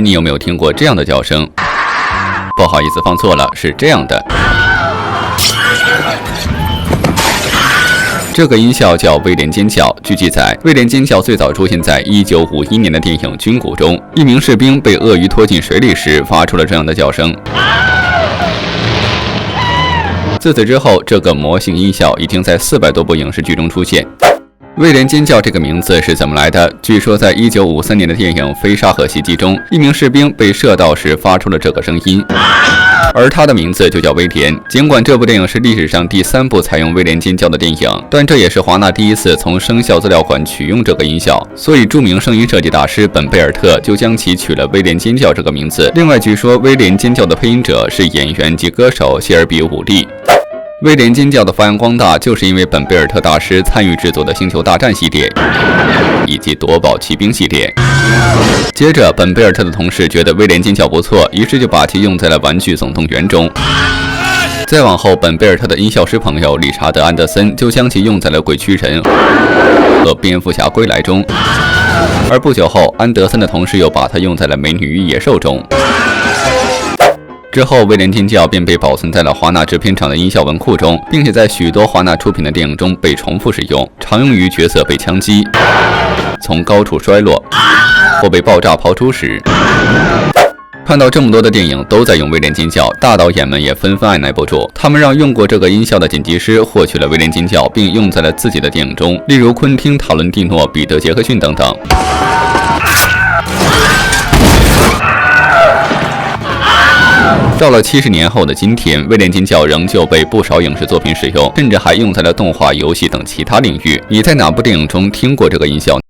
你有没有听过这样的叫声？不好意思，放错了，是这样的。这个音效叫威廉尖叫。据记载，威廉尖叫最早出现在1951年的电影《军鼓》中，一名士兵被鳄鱼拖进水里时发出了这样的叫声。自此之后，这个魔性音效已经在400多部影视剧中出现。威廉尖叫这个名字是怎么来的？据说在1953年的电影《飞沙河袭击》中，一名士兵被射到时发出了这个声音，而他的名字就叫威廉。尽管这部电影是历史上第3部采用威廉尖叫的电影，但这也是华纳第一次从声效资料馆取用这个音效，所以著名声音设计大师本贝尔特就将其取了威廉尖叫这个名字。另外，据说威廉尖叫的配音者是演员及歌手谢尔比·伍利。威廉尖叫的发扬光大，就是因为本贝尔特大师参与制作的《星球大战》系列以及《夺宝奇兵》系列。接着，本贝尔特的同事觉得威廉尖叫不错，于是就把其用在了《玩具总动员》中。再往后，本贝尔特的音效师朋友理查德·安德森就将其用在了《鬼驱人》和《蝙蝠侠归来》中。而不久后，安德森的同事又把它用在了《美女与野兽》中。之后，威廉尖叫便被保存在了华纳制片厂的音效文库中，并且在许多华纳出品的电影中被重复使用，常用于角色被枪击、从高处摔落或被爆炸抛出时。看到这么多的电影都在用威廉尖叫，大导演们也纷纷按耐不住，他们让用过这个音效的剪辑师获取了威廉尖叫，并用在了自己的电影中，例如昆汀·塔伦蒂诺、彼得·杰克逊等等。到了70年后的今天，威廉尖叫仍旧被不少影视作品使用，甚至还用在了动画、游戏等其他领域。你在哪部电影中听过这个音效？